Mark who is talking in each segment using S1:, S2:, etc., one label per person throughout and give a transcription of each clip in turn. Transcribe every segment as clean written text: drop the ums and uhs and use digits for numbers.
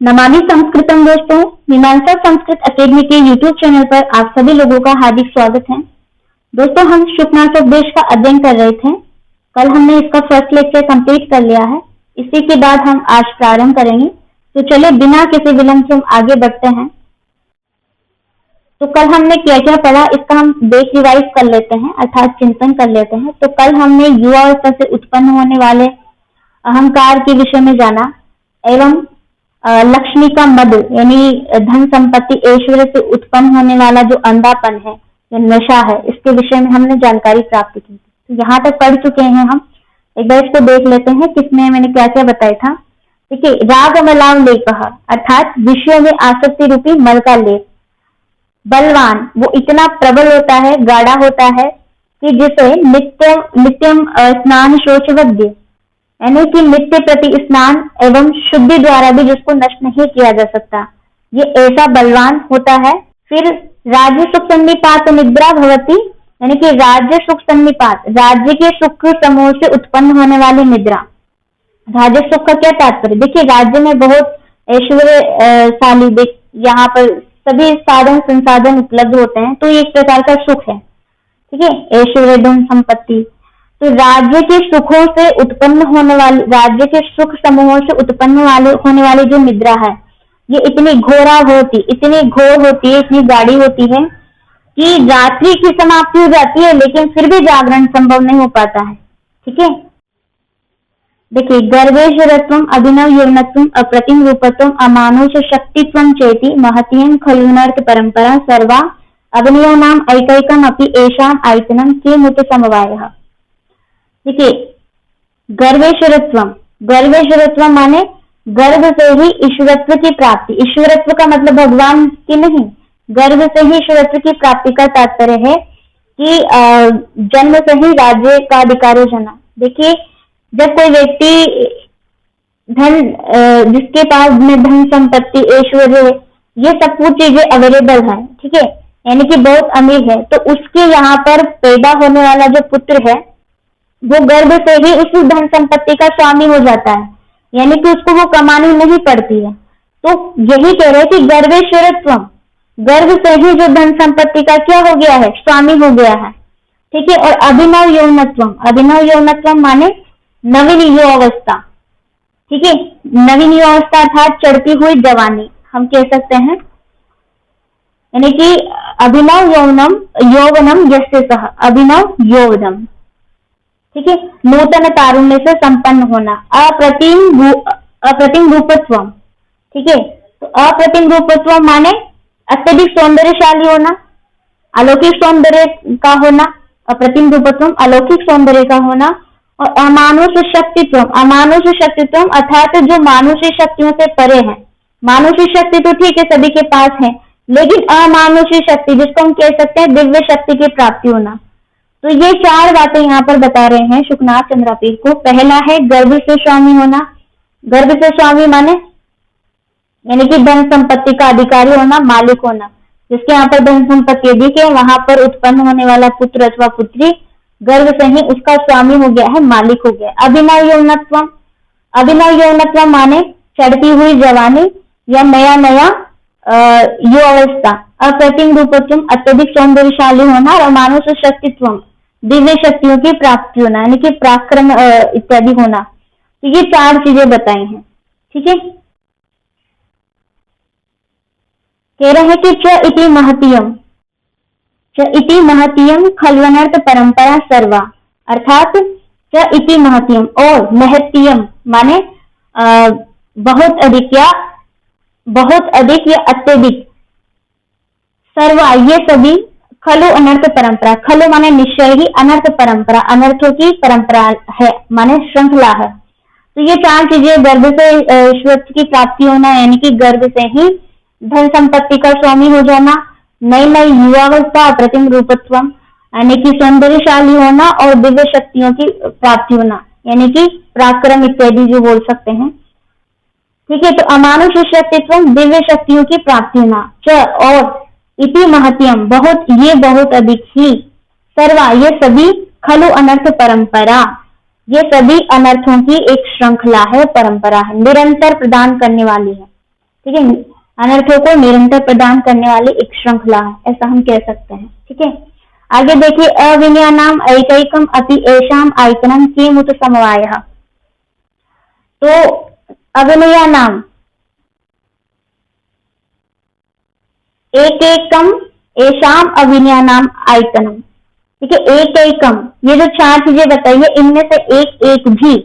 S1: नमामि संस्कृतम दोस्तों, मीमांसा संस्कृत अकेडमी के यूट्यूब चैनल पर आप सभी लोगों का हार्दिक स्वागत है। दोस्तों, हम शुक्नाशोपदेश का अध्ययन कर रहे थे। कल हमने इसका फर्स्ट लेक्चर कंप्लीट कर लिया है। इसी के बाद हम आज प्रारंभ करेंगे। तो चलिए बिना किसी विलंब से हम आगे बढ़ते हैं। तो कल हमने क्या क्या पढ़ा, इसका हम देख रिवाइज कर लेते हैं, अर्थात चिंतन कर लेते हैं। तो कल हमने युवावस्था से उत्पन्न होने वाले अहंकार के विषय में जाना एवं लक्ष्मी का मद यानी धन संपत्ति ऐश्वर्य से उत्पन्न होने वाला जो अंधापन है या नशा है, इसके विषय में हमने जानकारी प्राप्त की। तो यहाँ तक पढ़ चुके हैं हम। एक बार इसको देख लेते हैं किसमें मैंने क्या क्या बताया था। देखिए, राग मलाव लेपह अर्थात विषयों में आसक्ति रूपी मल का लेप। बलवान वो इतना प्रबल होता है, गाढ़ा होता है कि जिसे नित्यम स्नान शोचवद्य यानी कि नित्य प्रति स्नान एवं शुद्धि द्वारा भी जिसको नष्ट नहीं किया जा सकता, ये ऐसा बलवान होता है। फिर राज्य सुख सन्निपात निद्रा भवती यानी कि राज्य सुख सन्निपात, राज्य के सुख समूह से उत्पन्न होने वाली निद्रा। राज्य सुख का क्या तात्पर्य? देखिए, राज्य में बहुत ऐश्वर्यशाली यहाँ पर सभी साधन संसाधन उपलब्ध होते हैं, तो ये एक प्रकार का सुख है। ठीक है, ऐश्वर्य धन संपत्ति। तो राज्य के सुखों से उत्पन्न होने वाली, राज्य के सुख समूहों से उत्पन्न होने वाली जो निद्रा है, ये इतनी घोर होती है, इतनी गाढ़ी होती है कि रात्रि की समाप्ति हो जाती है, लेकिन फिर भी जागरण संभव नहीं हो पाता है। ठीक है, देखिए, गर्वेश्वरत्वम अभिनव यौवनत्वम अप्रतिम रूपत्वम अमानुष शक्तित्वम चेति महतीयं खलुनर्थ परंपरा सर्वा अग्नियानाम ऐकैकम अपि एषाम आयतनम किमुत समवायः। देखिए, गर्वेश्वरत्व माने गर्भ से ही ईश्वरत्व की प्राप्ति। ईश्वरत्व का मतलब भगवान की नहीं, गर्भ से ही ईश्वरत्व की प्राप्ति का तात्पर्य है कि जन्म से ही राज्य का अधिकार हो जाना। देखिए, जब कोई व्यक्ति जिसके पास में धन संपत्ति ऐश्वर्य ये सब कुछ चीजें अवेलेबल है, ठीक है, यानी कि बहुत अमीर है, तो उसके यहाँ पर पैदा होने वाला जो पुत्र है वो गर्भ से ही उस धन संपत्ति का स्वामी हो जाता है, यानी कि उसको वो कमानी नहीं पड़ती है। तो यही कह रहे हैं कि गर्वेश्वरत्व, गर्भ से ही जो धन संपत्ति का क्या हो गया है, स्वामी हो गया है। ठीक है, और अभिनव यौवनत्व माने नवीन युवावस्था। ठीक है, नवीन युवावस्था अर्थात चढ़ती हुई जवानी हम कह सकते हैं, यानी कि अभिनव यौवनम यस्य सह, अभिनव यौवनम। ठीक है, नूतन तारुण्य से संपन्न होना। अप्रतिम रूपत्व। ठीक है, तो अप्रतिम रूपत्व माने अत्यधिक सौंदर्यशाली होना, अलौकिक सौंदर्य का होना। अप्रतिम रूपत्व अलौकिक सौंदर्य का होना। और अमानुष शक्तित्व अर्थात जो मानुषी शक्तियों से परे है। मानुषी शक्ति तो ठीक है सभी के पास है, लेकिन अमानुषी शक्ति जिसको हम कह सकते हैं दिव्य शक्ति की प्राप्ति होना। तो ये चार बातें यहाँ पर बता रहे हैं शुकनाथ चंद्रापीर को। पहला है गर्भ से स्वामी होना। गर्भ से स्वामी माने यानी कि धन संपत्ति का अधिकारी होना, मालिक होना। जिसके यहाँ पर धन संपत्ति अधिक है, वहां पर उत्पन्न होने वाला पुत्र अथवा पुत्री गर्भ से ही उसका स्वामी हो गया है, मालिक हो गया। अभिनव यौवनत्व माने चढ़ती हुई जवानी या नया युवावस्था। अप्रतिम रूपत्व अत्यधिक सौंदर्यशाली होना। और मानुष शक्तित्व दिव्य शक्तियों की प्राप्ति होना, यानी कि पराक्रम इत्यादि होना। तो ये चार चीजें बताई हैं। ठीक है, कह रहे हैं कि च इति महतीयम खल्वनर्थ परंपरा सर्वा अर्थात च इति महतीयम और महतीयम माने बहुत अधिक या अत्यधिक, सर्वा ये सभी, खलु अनर्थ परंपरा, खलु माने निश्चय ही, अनर्थ परंपरा अनर्थों की परंपरा है माने श्रृंखला है। तो ये चार चीजें गर्भ से ईश्वरत्व की प्राप्ति होना, यानी कि गर्भ से ही धन संपत्ति का स्वामी हो जाना, नई युवावस्था, अप्रतिम रूपत्व यानी कि सौंदर्यशाली होना, और दिव्य शक्तियों की प्राप्ति होना, यानी कि पराक्रम इत्यादि जो बोल सकते हैं। ठीक है, तो अमानुष शक्तित्व दिव्य शक्तियों की प्राप्ति होना। और इति महत्यम बहुत अधिक ही, सर्वा ये सभी, खलु अनर्थ परंपरा ये सभी अनर्थों की एक श्रृंखला है, परंपरा है, निरंतर प्रदान करने वाली है। ठीक है, अनर्थों को निरंतर प्रदान करने वाली एक श्रृंखला है, ऐसा हम कह सकते हैं। ठीक है, आगे देखिए, अविनयानाम ऐकैकम अपि एषाम आयतनम किमुत समवायः। तो अविनयानाम एकैकम एषाम अविनयानाम आयतनम, ठीक है, एकैकम, ये जो चार चीजें बताई है इनमें से एक एक भी,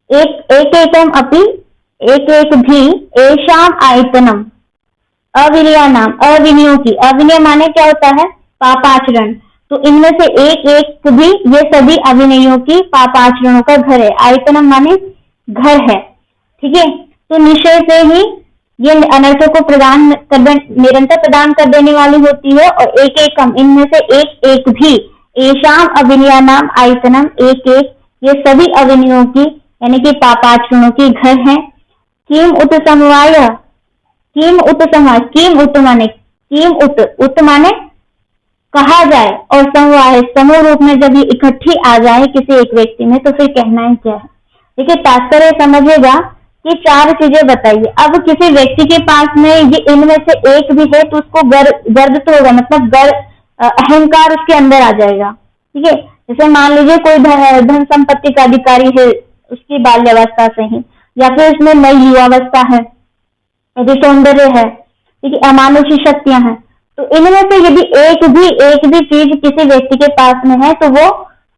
S1: एकैकम अपि, एक एक भी, एषाम आयतनम, अविनयानाम, अविनयों की, अविनय माने क्या होता है, पापाचरण, तो इनमें से एक एक भी, ये सभी अविनयों की पापाचरणों का घर है। आयतनम माने घर है। ठीक है, तो निश्चय से ही ये अनर्थों को प्रदान कर, निरंतर प्रदान कर देने वाली होती है। और एक एकम, इनमें से एक एक भी, एषाम अविनयानाम आयतनम, एक एक, ये सभी अविनयों की यानी कि पापाचरणों की घर है। किम उत समवाय, किम उत समवाय, किम उत माने, किम उत, उत माने कहा जाए, और समवाय समूह रूप में जब ये इकट्ठी आ जाए किसी एक व्यक्ति में तो फिर कहना ही क्या है। देखिए, तात्पर्य समझिएगा कि चार चीजें बताइए। अब किसी व्यक्ति के पास में ये इनमें से एक भी है तो उसको गर्व तो होगा, मतलब अहंकार उसके अंदर आ जाएगा। ठीक है, जैसे मान लीजिए कोई धन संपत्ति का अधिकारी है उसकी बाल्यावस्था से ही, या फिर उसमें नई युवावस्था है, यदि सौंदर्य है, ठीक है, अमानुषी शक्तियां हैं, तो इनमें से यदि एक भी चीज किसी व्यक्ति के पास में है तो वो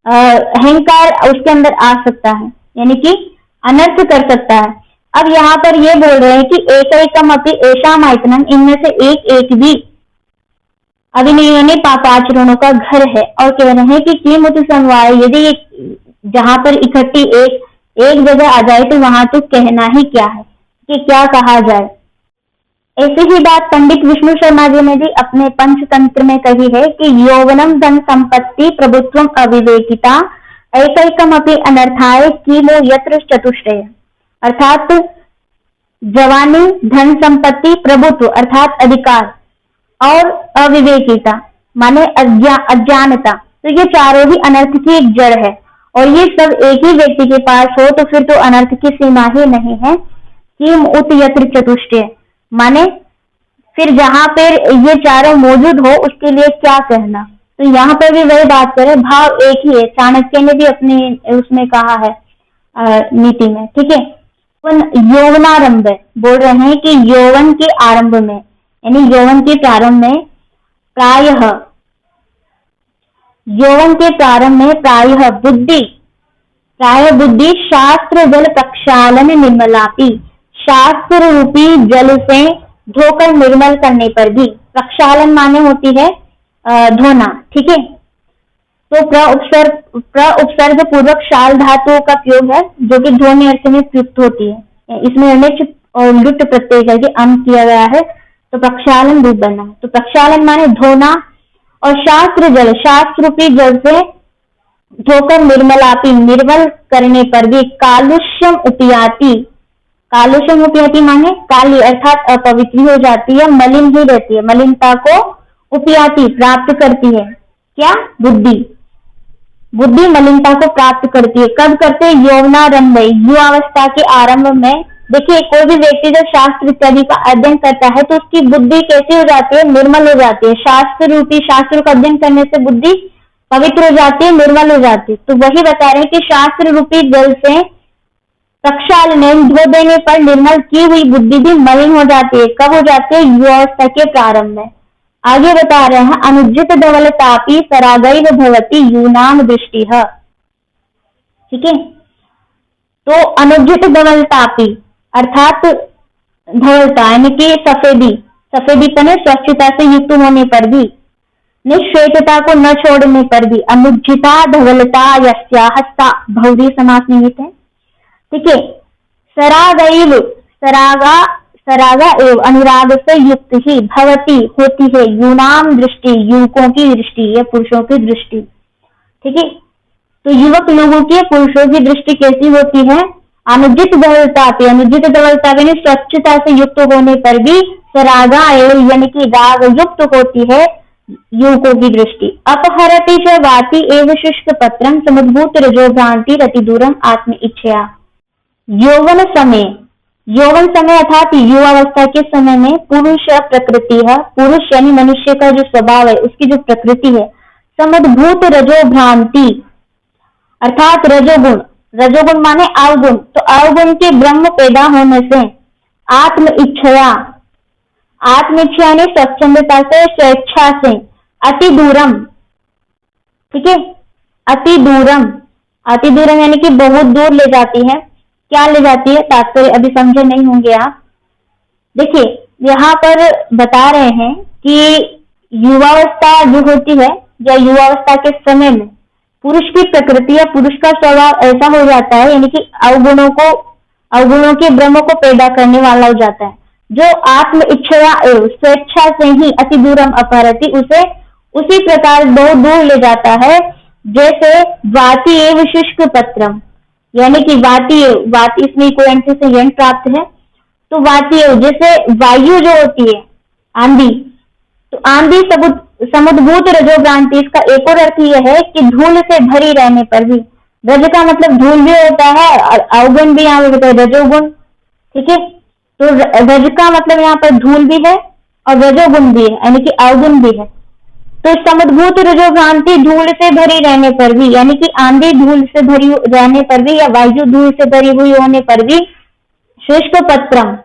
S1: अहंकार उसके अंदर आ सकता है, यानी कि अनर्थ कर सकता है। अब यहाँ पर ये बोल रहे हैं कि एकैकम अपि एषाम आयतनम, इनमें से एक एक भी अविनयों ने पापाचरणों का घर है। और कह रहे हैं कि किमुत समवाय, यदि जहां पर इकट्ठी एक जगह आ जाए तो वहां तो कहना ही क्या है, कि क्या कहा जाए। ऐसी ही बात पंडित विष्णु शर्मा जी ने भी अपने पंचतंत्र में कही है कि यौवनम धन संपत्ति प्रभुत्वम अविवेकिता ऐकैकम अपि अनर्थाय किमो यत्र चतुष्टय, अर्थात जवानी, धन संपत्ति, प्रभुत्व अर्थात अधिकार, और अविवेकिता माने अज्ञानता, तो ये चारों भी अनर्थ की एक जड़ है। और ये सब एक ही व्यक्ति के पास हो तो फिर तो अनर्थ की सीमा ही नहीं है। किम उत यत्र चतुष्टय माने फिर जहां पर ये चारों मौजूद हो उसके लिए क्या कहना। तो यहाँ पर भी वही बात करें, भाव एक ही है, चाणक्य ने भी अपनी उसमें कहा है नीति में। ठीक है, यौवनारंभ बोल रहे हैं कि यौवन के आरंभ में, यानी यौवन के प्रारंभ में प्रायः, यौवन के प्रारंभ में प्रायः बुद्धि शास्त्र जल प्रक्षालन निर्मलापी, शास्त्र रूपी जल से धोकर निर्मल करने पर भी, प्रक्षालन माने होती है धोना। ठीक है, तो उपसर्ग पूर्वक शाल धातु का प्रयोग है जो कि ध्वनि अर्थ में प्रयुक्त होती है। इसमें निच और लुट प्रत्यय करके अंत किया गया है तो प्रक्षालन रूप बना। तो प्रक्षालन माने धोना, और शास्त्र जल, शास्त्र रूपी जल से धोकर निर्मलापी, निर्मल करने पर भी, कालुष्यम उपयाति, कालुष्यम उपयाति माने काली अर्थात अपवित्री हो जाती है, मलिन ही रहती है, मलिनता को उपयाति प्राप्त करती है। क्या? बुद्धि मलिनता को प्राप्त करती है। कब करते हैं? यौवनारंभ, युवावस्था के आरंभ में। देखिए, कोई भी व्यक्ति जब शास्त्र इत्यादि का अध्ययन करता है तो उसकी बुद्धि कैसी हो जाती है? निर्मल हो जाती है। शास्त्र रूपी, शास्त्र का अध्ययन करने से बुद्धि पवित्र हो जाती है, निर्मल हो जाती है। तो वही बता रहे हैं कि शास्त्र रूपी जल से प्रक्षालन धो देने पर निर्मल की हुई बुद्धि भी मलिन हो जाती है। कब हो जाती है? युवावस्था के प्रारंभ में। आगे बता रहे हैं, अनुज्जित धवलतापी सरागैव भवति यूनाम दृष्टि। ठीक है, तो अनुज्जित धवलतापी अर्थात धवलता यानी कि सफेदी, सफेदीपने स्वच्छता से युक्त होने पर भी, निश्वेतता को न छोड़ने पर भी, अनुज्जिता धवलता यस्याः सा बहुव्रीहि समास निहित है। ठीक है, सरागैव, सरागा एवं अनुराग से युक्त ही भवती होती है यूनाम दृष्टि, युवकों की दृष्टि या पुरुषों की दृष्टि। ठीक है, तो युवक लोगों की, पुरुषों की दृष्टि कैसी होती है? अनुज्जित धवलता, अनुज्जित धवलता यानी स्वच्छता से युक्त होने पर भी सरागा एवं यानी कि राग युक्त होती है युवकों की दृष्टि। अपहरति च वाति एवं शुष्क पत्रम समुद्भूत रजो भ्रांति रति दूरम आत्म इच्छया। यौवन समय, यौवन समय अर्थात युवावस्था के समय में पुरुष प्रकृति है, पुरुष यानी मनुष्य का जो स्वभाव है, उसकी जो प्रकृति है, समुद्भूत रजो भ्रांति अर्थात रजोगुण, रजोगुण माने अवगुण, तो अवगुण के ब्रह्म पैदा होने से आत्म इच्छा यानी स्वच्छंदता से, स्वेच्छा से, अति दूरम, ठीक है, अति दूरम यानी कि बहुत दूर ले जाती है। क्या ले जाती है, तात्पर्य अभी समझे नहीं होंगे आप। देखिए यहाँ पर बता रहे हैं कि युवावस्था जो होती है या युवावस्था के समय में पुरुष की प्रकृति या पुरुष का स्वभाव ऐसा हो जाता है, यानी कि अवगुणों के ब्रह्म को पैदा करने वाला हो जाता है, जो आत्म इच्छा स्वेच्छा से ही अति दूरम अपहरति, उसे उसी प्रकार बहुत दूर ले जाता है, जैसे वाति एव शुष्क पत्रम, यानी कि वाति इसमें इक्वेंट से यंग प्राप्त है, तो वाति जैसे वायु जो होती है आंधी, तो आंधी समुद्भूत रजोभ्रांति, इसका एक और अर्थ यह है कि धूल से भरी रहने पर भी, रज का मतलब धूल भी होता है और अवगुण भी यहाँ होता है रजोगुण, ठीक है, तो रज का मतलब यहाँ पर धूल भी है और रजोगुण भी है, यानी कि अवगुण भी है। तो समुद्भूत रजोभ्रांति धूल से भरी रहने पर भी, यानी कि आंधी धूल से भरी रहने पर भी या वायु धूल से भरी हुई होने पर भी, शुष्क पत्रम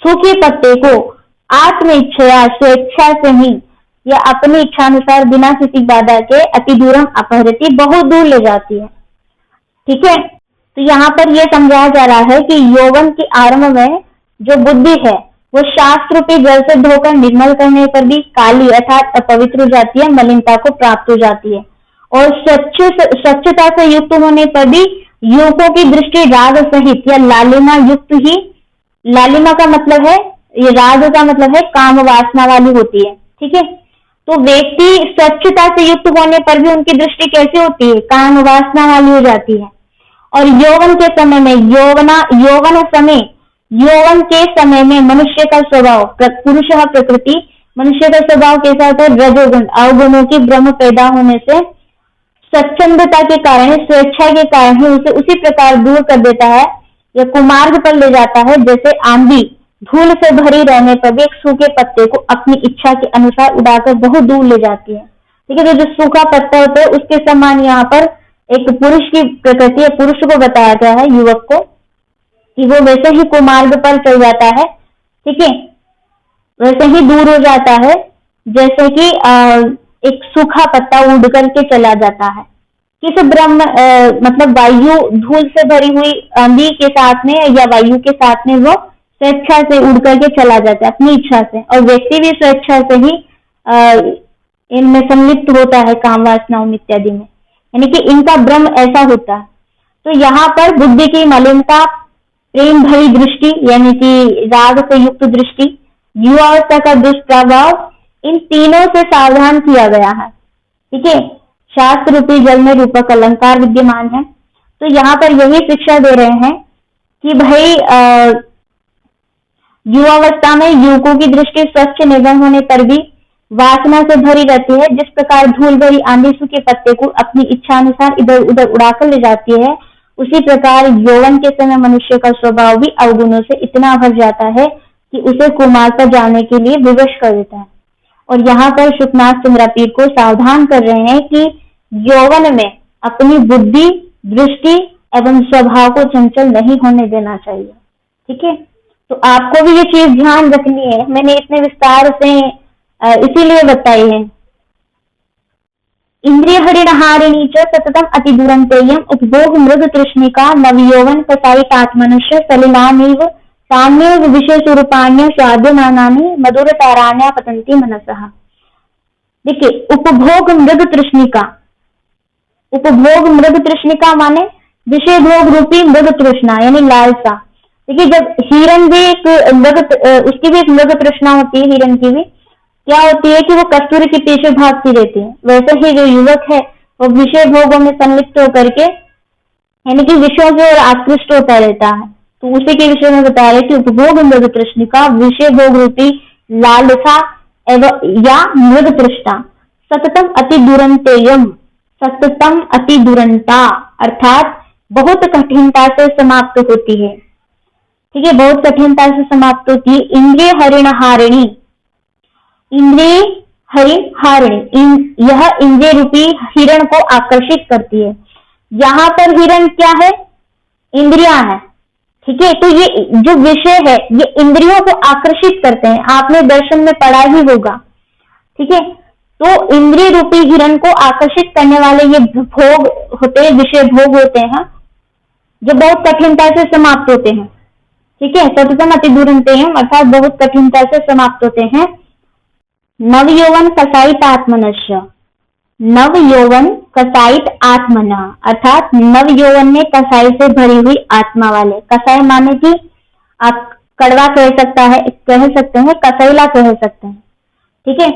S1: सूखे पत्ते को आत्म इच्छा स्वेच्छा से ही या अपनी इच्छा अनुसार बिना किसी बाधा के अति दूरम अपहरति, बहुत दूर ले जाती है, ठीक है। तो यहाँ पर यह समझाया जा रहा है कि यौवन के आरंभ में जो बुद्धि है वो शास्त्र रूपी जल से धोकर निर्मल करने पर भी काली अर्थात अपवित्र हो जाती है, मलिनता को प्राप्त हो जाती है, और स्वच्छता से युक्त होने पर भी युवकों की दृष्टि राग सहित या लालिमा युक्त ही, लालिमा का मतलब है, ये राग का मतलब है काम वासना वाली होती है, ठीक है। तो व्यक्ति स्वच्छता से युक्त होने पर भी उनकी दृष्टि कैसी होती है, काम वासना वाली हो जाती है। और यौवन के समय में यौवन के समय में मनुष्य का स्वभाव, पुरुष प्रकृति, मनुष्य का स्वभाव कैसा होता है, रजोगुण, अवगुणों की ब्रह्म पैदा होने से स्वच्छंदता के कारण, स्वेच्छा के कारण ही उसे उसी प्रकार दूर कर देता है या कुमार्ग पर ले जाता है, जैसे आंधी धूल से भरी रहने पर भी एक सूखे पत्ते को अपनी इच्छा के अनुसार उड़ाकर बहुत दूर ले जाती है, ठीक है। तो जो सूखा पत्ता होता है उसके समान यहाँ पर एक पुरुष की प्रकृति है, पुरुष को बताया गया है, युवक को, कि वो वैसे ही कुमार्ग पर चल जाता है, ठीक है, वैसे ही दूर हो जाता है जैसे कि एक सूखा पत्ता उड़ करके चला जाता है। किस ब्रह्म मतलब वायु धूल से भरी हुई आंधी के साथ में या वायु के साथ में वो स्वेच्छा से उड़ करके चला जाता है अपनी इच्छा से, और व्यक्ति भी स्वेच्छा से ही इनमें सम्मिलित होता है काम वासनाओं इत्यादि में, यानी कि इनका ब्रह्म ऐसा होता है। तो यहाँ पर बुद्धि की मलिनता, प्रेम भरी दृष्टि यानी कि राग से युक्त दृष्टि, युवावस्था का दुष्प्रभाव, इन तीनों से सावधान किया गया है, ठीक है। शास्त्र रूपी जल में रूपक अलंकार विद्यमान है। तो यहाँ पर यही शिक्षा दे रहे हैं कि भाई युवावस्था में युवकों की दृष्टि स्वच्छ निर्मल होने पर भी वासना से भरी रहती है, जिस प्रकार धूल भरी आंधी सूखे पत्ते को अपनी इच्छा अनुसार इधर उधर उड़ाकर ले जाती है, उसी प्रकार यौवन के समय मनुष्य का स्वभाव भी अवगुणों से इतना भर जाता है कि उसे कुमार पर जाने के लिए विवश कर देता है। और यहाँ पर शुकनाथ चंद्रापीर को सावधान कर रहे हैं कि यौवन में अपनी बुद्धि, दृष्टि एवं स्वभाव को चंचल नहीं होने देना चाहिए, ठीक है। तो आपको भी ये चीज ध्यान रखनी है, मैंने इतने विस्तार से इसीलिए बताई है। इंद्रिय हरिणहारिणी च सततम अति दुरंतेयम उपभोग मृग तृष्णिका नवयौवन कसायिकात्मनुष्य सलिलामेव साम्येव विषय स्वरूपाण्य स्वाद्यमानानि मधुर ताराण्या पतंती मनसः। देखिए उपभोग मृग तृष्णिका माने विषय भोग रूपी मृग तृष्णा यानी लालसा। देखिए जब हिरण भी एक उसकी भी एक मृग तृष्णा होती है, हिरण की भी क्या होती है कि वो कस्तूरी के पीछे भागती रहती है, वैसे ही जो युवक है वो विषय भोगों में संलिप्त होकर के यानी कि विषयों से आकृष्ट होता रहता है। तो उसी के विषय में बता रहे कि उपभोग मृग तृष्णिका विषय भोग रूपी लालसा एवं या मृग तृष्णा सततम अति दुरंतेयम, सततम अति दुरंता अर्थात बहुत कठिनता से समाप्त होती है। ठीक है, बहुत कठिनता से समाप्त होती है। इंद्रिय हरिण हारिणी, इंद्रिय हरिण हारिणी, यह इंद्रिय रूपी हिरण को आकर्षित करती है। यहाँ पर हिरण क्या है? इंद्रियां है। ठीक है, तो ये जो विषय है ये इंद्रियों को आकर्षित करते हैं, आपने दर्शन में पढ़ा ही होगा। ठीक है, तो इंद्रिय रूपी हिरण को आकर्षित करने वाले ये भोग होते हैं, विषय भोग होते हैं, जो बहुत कठिनता से समाप्त होते हैं। ठीक है, सततम अति दूरंते हैं, अर्थात बहुत कठिनता से समाप्त होते हैं। नव यौवन कसायित आत्मनश्य, नव यौवन कसायित आत्मना, अर्थात नव यौवन में कसाई से भरी हुई आत्मा वाले। कसाई माने कि आप कड़वा कह सकते हैं, कसैला कह सकते हैं। ठीक है,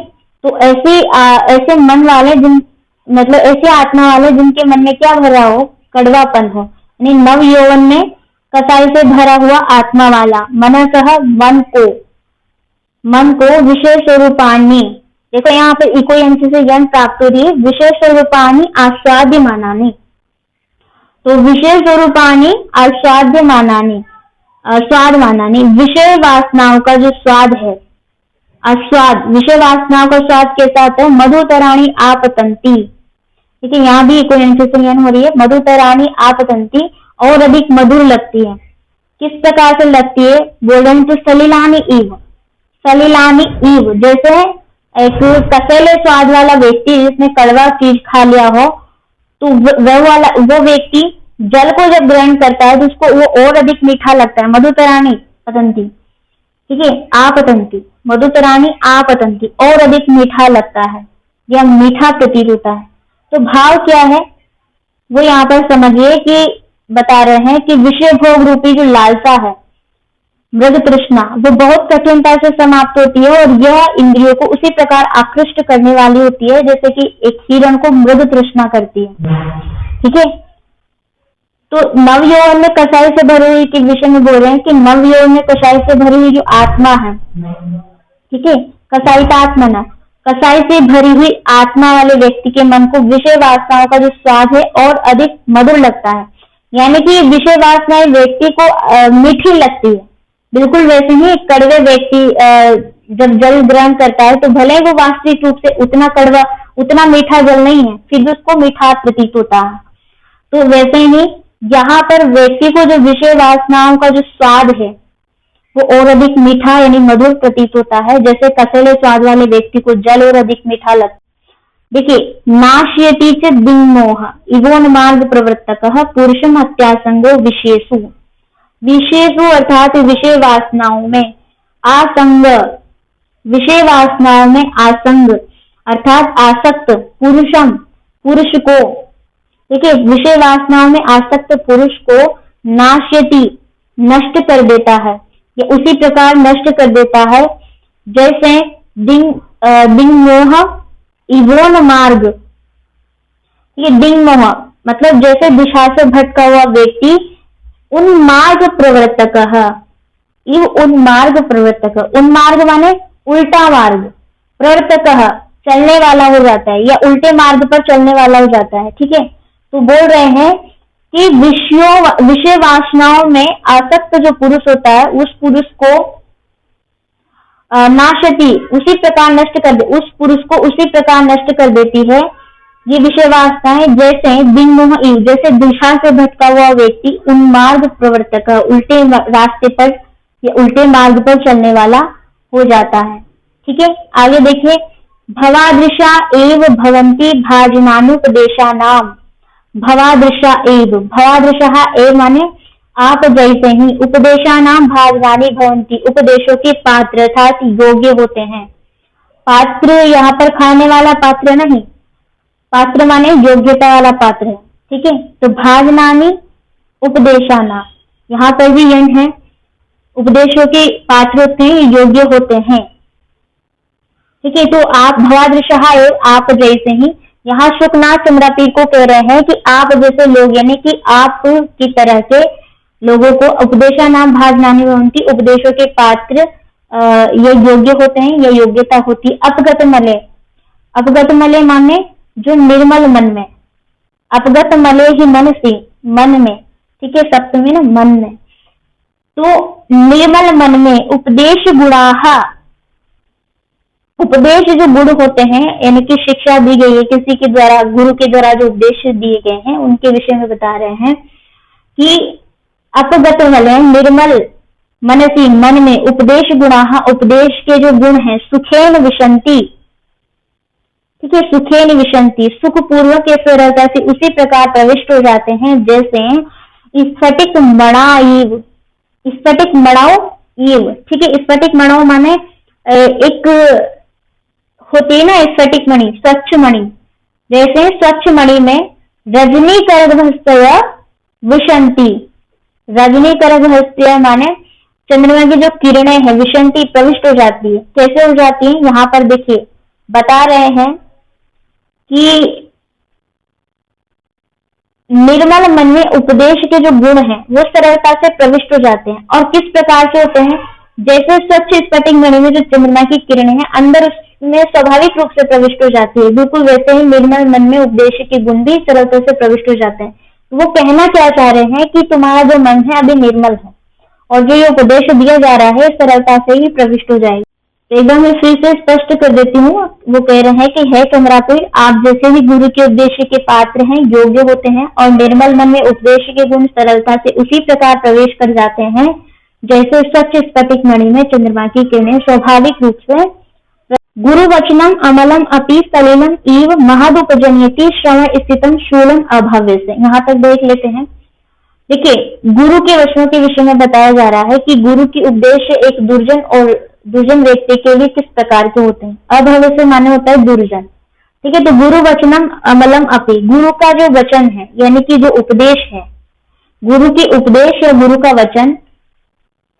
S1: तो ऐसे मन वाले मतलब ऐसे आत्मा वाले जिनके मन में क्या भरा हो? कड़वापन हो। यानी नव यौवन में कसाई से भरा हुआ आत्मा वाला। मनसः, मन को विषय स्वरूपाणी, देखो यहाँ पर इको एंसी से ज्ञान प्राप्त हो रही है। विषय स्वरूपाणी आस्वाद्य मानानी, तो विषय स्वरूपाणी आस्वाद्य मानानी, स्वाद मानानी, विषय वासनाओं का जो स्वाद है, आस्वाद, विषय वासनाओं का स्वाद कैसा होता है? मधुतराणी आपतंती। ठीक है, यहाँ भी इको एंसी से ज्ञान हो रही है। मधुतराणी आपतंती, और अधिक मधुर लगती है। किस प्रकार से लगती है? बोल रहे हैं तो सलिलानी इव, सलिलानी इव, जैसे एक कसैले स्वाद वाला व्यक्ति जिसने कड़वा चीज खा लिया हो, तो वो व्यक्ति जल को जब ग्रहण करता है तो उसको वो और अधिक मीठा लगता है। मधुतराणी पतंती, ठीक है, आपतंती, मधुतराणी आपतंती, और अधिक मीठा लगता है या मीठा प्रतीत होता है। तो भाव क्या है वो यहाँ पर समझिए कि बता रहे हैं कि विषय भोग रूपी जो लालसा है, मृग तृष्णा, वो बहुत कठिनता से समाप्त होती है और यह इंद्रियों को उसी प्रकार आकृष्ट करने वाली होती है जैसे कि एक हिरण को मृग तृष्णा करती है। ठीक है, तो नव यौवन में कसाई से भरी हुई के विषय में बोल रहे हैं कि नव यौवन में कसाई से भरी हुई जो आत्मा है, ठीक है, कसाई आत्मा ना, कसाई से भरी हुई आत्मा वाले व्यक्ति के मन को विषय वासनाओं का जो स्वाद है और अधिक मधुर लगता है। यानी कि विषय वासनाएं व्यक्ति को मीठी लगती है। बिल्कुल वैसे ही कड़वे व्यक्ति जब जल ग्रहण करता है तो भले वो वास्तविक रूप से उतना कड़वा, उतना मीठा जल नहीं है, फिर भी उसको मीठा प्रतीत होता है। तो वैसे ही यहाँ पर व्यक्ति को जो विषय वासनाओं का जो स्वाद है वो और अधिक मीठा यानी मधुर प्रतीत होता है, जैसे कसैले स्वाद वाले व्यक्ति को जल और अधिक मीठा लगता है। देखिए, नाश्यति च दिङ्मोह इवोन्मार्ग प्रवृत्तकः पुरुषम अत्यासंगो विषयेषु, विषयेषु अर्थात विषय वासनाओं में, आसंग, विषय वासनाओं में आसंग अर्थात आसक्त, पुरुषम, पुरुष को, ठीक है, विषय वासनाओं में आसक्त पुरुष को नाश्यति, नष्ट कर देता है, या उसी प्रकार नष्ट कर देता है जैसे दिङ्मोह इवोन मार्ग। ये दिङ्मोह मतलब जैसे दिशा से भटका हुआ व्यक्ति उन्मार्ग प्रवर्तक, उन्मार्ग प्रवर्तक, उन्मार्ग माने उल्टा मार्ग, प्रवर्तक चलने वाला हो जाता है या उल्टे मार्ग पर चलने वाला हो जाता है। ठीक है, तो बोल रहे हैं कि विषय वासनाओं में आसक्त जो पुरुष होता है उस पुरुष को नाशती, उसी प्रकार नष्ट कर दे, उस पुरुष को उसी प्रकार नष्ट कर देती है ये विषय वासनाएं, जैसे दिङ्मोह, जैसे दिशा से भटका हुआ व्यक्ति उन्मार्ग प्रवर्तक, उल्टे रास्ते पर या उल्टे मार्ग पर चलने वाला हो जाता है। ठीक है, आगे देखिए, भवादृशा एव भवन्ति भाजनानुपदेशानाम, भवादृशा एव, भवादृशा एव माने आप जैसे ही, उपदेशानाम भाजनानि भवन्ति, उपदेशों के पात्र अर्थात योग्य होते हैं। पात्र यहाँ पर खाने वाला पात्र नहीं, पात्र माने योग्यता वाला पात्र है। ठीक है, तो भाजनानि उपदेशाना, यहाँ पर भी यंग है, उपदेशों के पात्र होते हैं, योग्य होते हैं। ठीक है, तो आप भवादृशा एव, आप जैसे ही, यहाँ शुकनाथ चंद्रापीर को कह रहे हैं कि आप जैसे लोग, यानी कि आप की तरह के लोगों को उपदेशा नाम भाजनानि भवन्ति, उपदेशों के पात्र ये योग्य होते हैं, यह योग्यता होती है। अपगत मले, अपगत मले माने जो निर्मल मन में, अपगत मले ही मन से, मन में, ठीक है, सप्तमी ना, मन में, तो निर्मल मन में उपदेश गुणाहा, उपदेश जो गुण होते हैं यानी कि शिक्षा दी गई है किसी के द्वारा, गुरु के द्वारा जो उपदेश दिए गए हैं उनके विषय में बता रहे हैं कि अपगत वाले निर्मल मनसी, मन में उपदेश गुणाहा, उपदेश के जो गुण हैं, सुखेन विशंति, ठीक है, सुखेन विशंति, सुख पूर्वक या सरलता से उसी प्रकार प्रविष्ट हो जाते हैं जैसे स्फटिक मणाइव, स्फटिक मणाओ इव, ठीक है, स्फटिक मणाओ माने एक होती है ना स्फटिक मणि, स्वच्छ मणि, जैसे स्वच्छ मणि में रजनी करघस्य विशंति, रजनी करघस्य माने चंद्रमा की जो किरणें हैं विशंति प्रविष्ट हो जाती है। कैसे हो जाती है, यहाँ पर देखिए बता रहे हैं कि निर्मल मन में उपदेश के जो गुण हैं वो सरलता से प्रविष्ट हो जाते हैं। और किस प्रकार से होते हैं, जैसे स्वच्छ स्फटिक मणि में जो चंद्रमा की किरणें हैं अंदर उसमें स्वाभाविक रूप से प्रविष्ट हो जाती है, बिल्कुल वैसे ही निर्मल मन में उपदेश के गुण भी सरलता से प्रविष्ट हो जाते हैं। वो कहना क्या चाह रहे हैं कि तुम्हारा जो मन है अभी निर्मल है और जो ये उपदेश दिया जा रहा है सरलता से ही प्रविष्ट हो जाएगी। तो एक बार मैं फिर से स्पष्ट कर देती हूँ। वो कह रहे हैं कि है चंद्रापुर, आप जैसे ही गुरु के उपदेश के पात्र हैं, योग्य होते हैं और निर्मल मन में उपदेश के गुण सरलता से उसी प्रकार प्रवेश कर जाते हैं जैसे स्वच्छ स्फटिक मणि में चंद्रमा की किरणें स्वाभाविक रूप से। गुरु वचनम अमलम अपि सलिलम इव महदुपजनयति श्रवण स्थितम शूलम अभव्य से, यहाँ तक देख लेते हैं। देखिए गुरु के वचनों के विषय में बताया जा रहा है कि गुरु की उपदेश एक दुर्जन और दुर्जन व्यक्ति के लिए किस प्रकार के होते हैं। अभव्य से माने होता है दुर्जन, ठीक है। तो गुरु वचनम अमलम अपि, गुरु का जो वचन है यानी कि जो उपदेश है, गुरु की उपदेश या गुरु का वचन,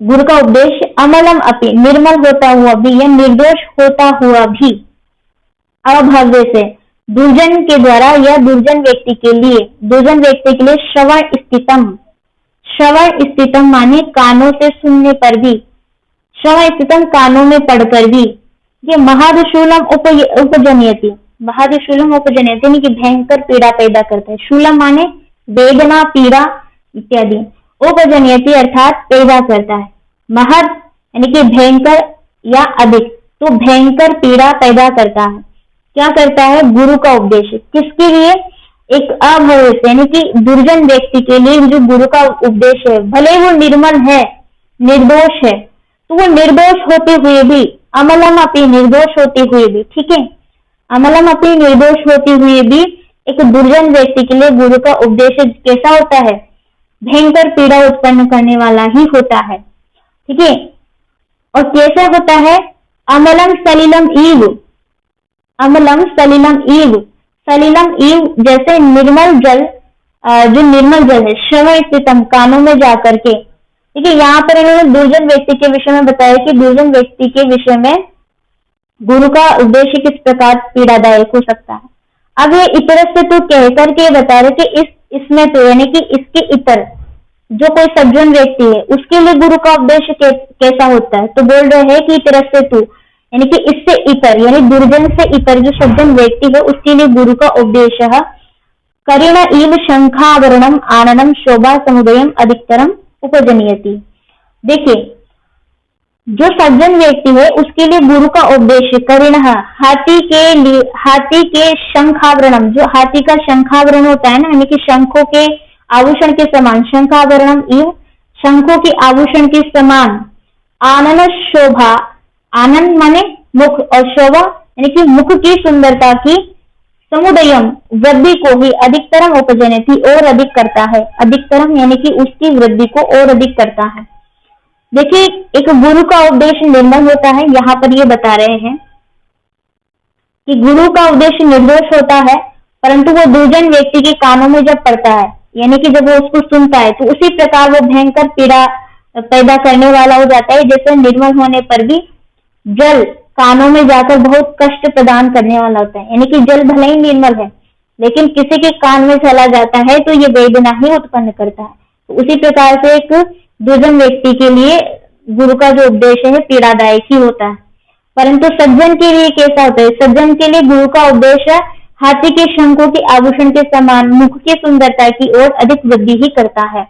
S1: गुरु का उपदेश अमलम अपि, निर्मल होता हुआ भी या निर्दोष होता हुआ भी, अभव्य से दुर्जन के द्वारा या दुर्जन व्यक्ति के लिए, दुर्जन व्यक्ति के लिए श्रवण स्थितम, श्रवण स्थितम माने कानों से सुनने पर भी, श्रवण स्थितम कानों में पढ़कर भी, ये महादशूलम उपजनयति, महादशूलम उपजनयति यानी कि भयंकर पीड़ा पैदा करता है। शूलम माने वेदना, पीड़ा इत्यादि, उपजनयति अर्थात पैदा करता है। महद यानी कि भयंकर या अधिक, तो भयंकर पीड़ा पैदा करता है। क्या करता है, गुरु का उपदेश किसके लिए, एक अभव्य यानी कि दुर्जन व्यक्ति के लिए जो गुरु का उपदेश है, भले वो निर्मल है, निर्दोष है, तो वो निर्दोष होते हुए भी, अमलम अपि निर्दोष होते हुए भी, ठीक है, अमलम अपि निर्दोष होते हुए भी एक दुर्जन व्यक्ति के लिए गुरु का उपदेश कैसा होता है, भयंकर पीड़ा उत्पन्न करने वाला ही होता है, ठीक है। और कैसा होता है, अमलम सलिलम ईव, अमलम सलिलम ईव, सलिलम ईव जैसे निर्मल जल, जो निर्मल जल है, श्रवण स्थितम कानों में जाकर के, ठीक है। यहाँ पर इन्होंने दुर्जन व्यक्ति के विषय में बताया कि दुर्जन व्यक्ति के विषय में गुरु का उद्देश्य किस प्रकार पीड़ादायक हो सकता है। अब ये इतर से तो कह करके बता रहे कि इसमें तो यानी कि इसके इतर जो कोई सज्जन व्यक्ति है उसके लिए गुरु का उद्देश्य कैसा होता है, तो बोल रहे हैं कि इतर से तू यानी कि इससे इतर यानी दुर्जन से इतर जो सज्जन व्यक्ति है उसके लिए गुरु का उपदेश करीण इव शंखावरणम आननम शोभा समुदयम अधिकतरम उपजनयति। देखिए जो सज्जन व्यक्ति है उसके लिए गुरु का उपदेश करीण, हाथी के लिए, हाथी के शंखावरणम, जो हाथी का शंखावरण होता है ना, यानी कि शंखों के आभूषण के समान, शंखावरणम इव शंखों के आभूषण के समान, आनन शोभा, आनंद माने मुख और शोभा यानी कि मुख की सुंदरता की, समुदयम वृद्धि को ही अधिकतरम उपजनयति और अधिक करता है, अधिकतरम यानी कि उसकी वृद्धि को और अधिक करता है। देखिए एक गुरु का उपदेश निर्मल होता है, यहाँ पर ये बता रहे हैं कि गुरु का उपदेश निर्दोष होता है, परंतु वो दुर्जन व्यक्ति के कानों में जब पड़ता है यानी कि जब वो उसको सुनता है तो उसी प्रकार वो भयंकर पीड़ा पैदा करने वाला हो जाता है, जैसे निर्मल होने पर भी जल कानों में जाकर बहुत कष्ट प्रदान करने वाला होता है। यानी कि जल भले ही निर्मल है लेकिन किसी के कान में चला जाता है तो ये वेदना ही उत्पन्न करता है। तो उसी प्रकार से एक दुर्जन व्यक्ति के लिए गुरु का जो उपदेश है पीड़ादायक ही होता है, परंतु सज्जन के लिए कैसा होता है, सज्जन के लिए गुरु का उपदेश हाथी के शंखों के आभूषण के समान मुख की सुंदरता की ओर अधिक वृद्धि ही करता है।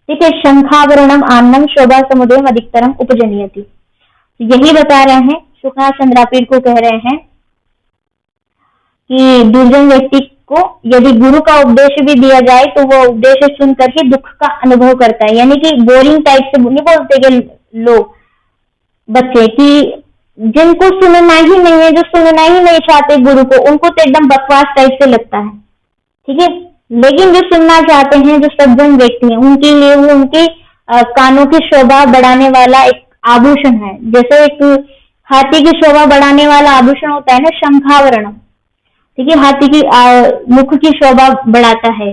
S1: ठीक है। शंखावरणम आन्नम शोभा समुदयम अधिकतरम उपजनीयति, यही बता रहे हैं शुकनाथ चंद्रापीठ को, कह रहे हैं कि दुर्जन व्यक्ति को यदि गुरु का उपदेश भी दिया जाए तो वो उपदेश सुनकर ही दुख का अनुभव करता है। यानी कि बोरिंग टाइप से नहीं बोलते कि लोग बच्चे कि जिनको सुनना ही नहीं है, जो सुनना ही नहीं चाहते गुरु को, उनको तो एकदम बकवास टाइप से लगता है, ठीक है। लेकिन जो सुनना चाहते हैं, जो सज्जन व्यक्ति हैं, उनके लिए वो उनके कानों की शोभा बढ़ाने वाला एक आभूषण है। जैसे एक हाथी की शोभा बढ़ाने वाला आभूषण होता है ना, शंखावरण, ठीक है, हाथी की मुख की शोभा बढ़ाता है।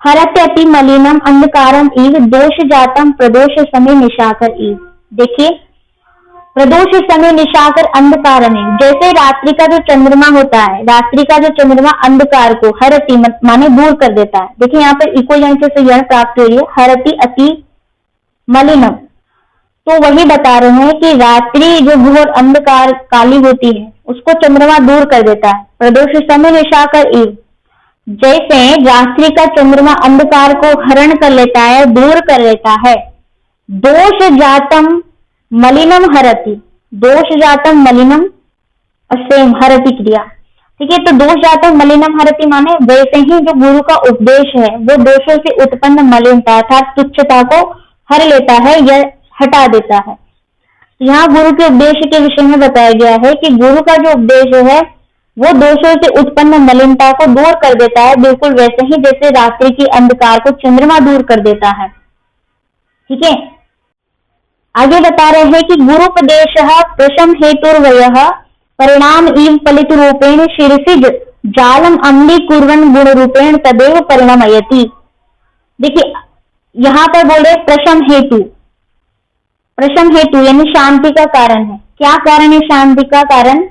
S1: हरत्यति मलिनम अंधकारम इव दोष जातम प्रदोष समय निशाकर इव। देखिए, प्रदोष समय निशाकर अंधकार में, जैसे रात्रि का जो चंद्रमा होता है, रात्रि का जो चंद्रमा अंधकार को हरति माने दूर कर देता है। देखिए यहाँ पर इको जंक्शन से यह प्राप्त हो रही है हरति अति मलिनम, तो वही बता रहे हैं कि रात्रि जो घोर अंधकार काली होती है उसको चंद्रमा दूर कर देता है। प्रदोष समय निशाकर इव, जैसे रात्रि का चंद्रमा अंधकार को हरण कर लेता है, दूर कर लेता है। दोष जातम मलिनम हरति, दोष जातम मलिनम सेम हरति क्रिया, ठीक है। तो दोष जातम मलिनम हरति माने वैसे ही जो गुरु का उपदेश है वो दोषों से उत्पन्न मलिनता अर्थात तुच्छता को हर लेता है या हटा देता है। यहाँ गुरु के उपदेश के विषय में बताया गया है कि गुरु का जो उपदेश है वो दोषों से उत्पन्न मलिनता को दूर कर देता है, बिल्कुल वैसे ही जैसे रात्रि की अंधकार को चंद्रमा दूर कर देता है, ठीक है। आगे बता रहे हैं कि गुरुपदेश प्रशम हेतुर्वयः परिणाम इव फलित रूपेण शिरसि जालम अम्ली कुर्वन् गुण रूपेण तदेव परिणमयति। देखिए यहाँ पर बोल रहे प्रशम हेतु, प्रशम हेतु यानी शांति का कारण है। क्या कारण है शांति का कारण?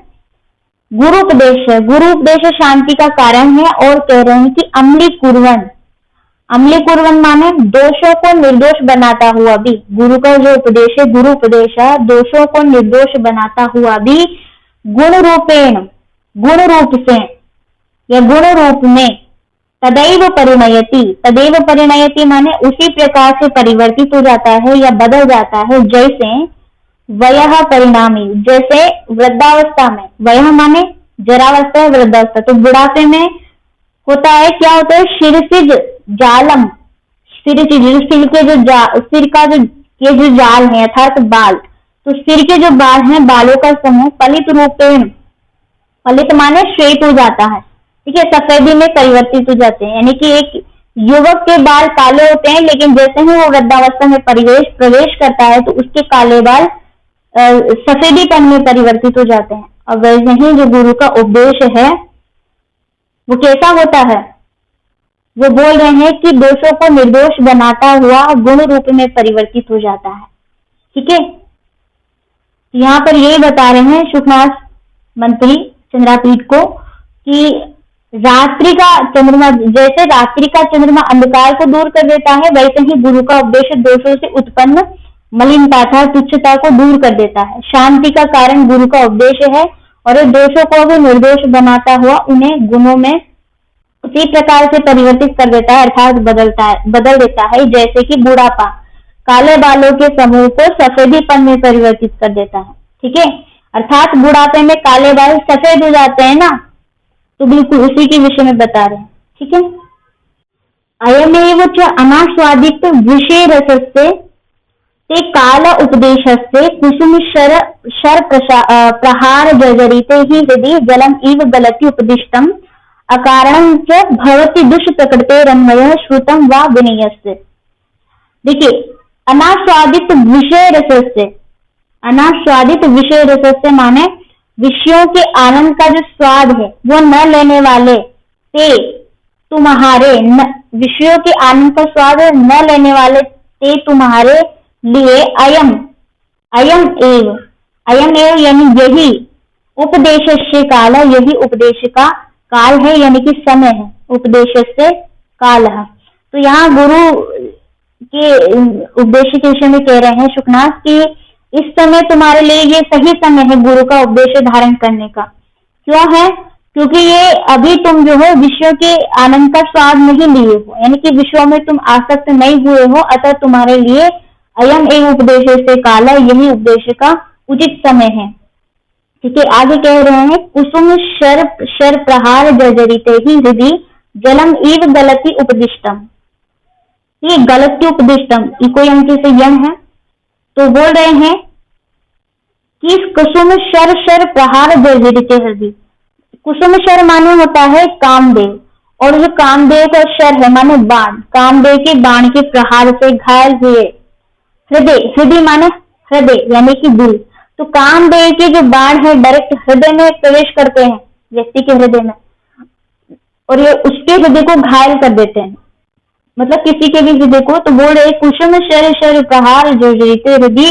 S1: गुरु उपदेश है, गुरु उपदेश शांति का कारण है। और कह रहे हैं कि अम्ली कुर्वन्, अम्ली कुर्वन् माने दोषों को निर्दोष बनाता हुआ भी, गुरु का जो उपदेश है गुरु उपदेश है दोषों को निर्दोष बनाता हुआ भी गुण रूपेण, गुण रूप से या गुण रूप में तदैव परिणयति, तदैव परिणयति माने उसी प्रकार से परिवर्तित हो जाता है या बदल जाता है जैसे वयः परिणामी, जैसे वृद्धावस्था में, वयः माने जरावस्था, वृद्धावस्था, तो बुढ़ापे में होता है, क्या होता है शिरसिज जालम, सिर के जो सिर का जो ये जो जाल है अर्थात बाल, तो सिर के जो बाल हैं बालों का समूह पलित रूपेण, पलित माने श्वेत हो जाता है, ठीक है, सफेदी में परिवर्तित हो जाते हैं। यानी कि एक युवक के बाल काले होते हैं लेकिन जैसे ही वो वृद्धावस्था में प्रवेश करता है तो उसके काले बाल सफेदीपन में परिवर्तित हो जाते हैं। अब वैसे ही जो गुरु का उपदेश है वो कैसा होता है? वो बोल रहे हैं कि दोषों को निर्दोष बनाता हुआ गुण रूप में परिवर्तित हो जाता है, ठीक है। यहाँ पर यही बता रहे हैं शुकनाथ मंत्री चंद्रापीठ को कि रात्रि का चंद्रमा, जैसे रात्रि का चंद्रमा अंधकार को दूर कर देता है वैसे ही गुरु का उपदेश दोषों से उत्पन्न मलिनता था तुच्छता को दूर कर देता है। शांति का कारण गुरु का उपदेश है और ये दोषों को भी निर्दोष बनाता हुआ उन्हें गुणों में उसी प्रकार से परिवर्तित कर देता है अर्थात बदल देता है जैसे कि बुढ़ापा काले बालों के समूह को सफेदीपन में परिवर्तित कर देता है, ठीक है। अर्थात बुढ़ापे में काले बाल सफेद हो जाते हैं ना, तो बिल्कुल उसी के विषय में बता रहे हैं, ठीक है। अयमेव च अनास्वादित विषय रसस्य ते काल उपदेशस्य कुसुम शर प्रहार जर्जरिते ही हृदय जलम इव गलति उपदिष्टम अकारणं च भवति दुष्प्रकृते रन्मयः श्रुतं वा विनयस्य। देखिए अनास्वादित विषय रसस्य, अनास्वादित विषय रसस्य माने विषयों के आनंद का जो स्वाद है वो न लेने वाले, ते तुम्हारे, विषयों के आनंद का स्वाद न लेने वाले ते तुम्हारे लिए अयम एव यानी यही उपदेशस्य काल, यही उपदेश का काल है यानी कि समय है, उपदेशस्य काल है। तो यहाँ गुरु के उपदेश के विषय में कह रहे हैं शुकनाथ कि इस समय तुम्हारे लिए ये सही समय है गुरु का उपदेश धारण करने का। क्यों है? क्योंकि ये अभी तुम जो है विषयों के आनंद का स्वाद नहीं लिए हो, यानी कि विषयों में तुम आसक्त नहीं हुए हो, अतः तुम्हारे लिए अयम एवं उपदेश से काला, यही उपदेश का उचित समय है। ठीक है, आगे कह रहे हैं कुसुम शर प्रहार जर्जरिते ही हृदय जलम इव गलती उपदिष्टम। ये गलती उपदिष्टम इको यंत्र से यम है, तो बोल रहे हैं कि कुसुम शर प्रहार जर्जरिते हृदय। कुसुम शर माने होता है कामदेव, और जो कामदेव का शर है माने बाण, कामदेव के बाण के प्रहार से घायल हुए हृदय, हृदय माने हृदय यानी कि दिल, तो कामदेव के जो बाण है डायरेक्ट हृदय में प्रवेश करते हैं व्यक्ति के हृदय में, और ये उसके हृदय को घायल कर देते हैं, मतलब किसी के भी हृदय को। तो बोल रहे कुसुम शर प्रहार जर्जरित हृदय,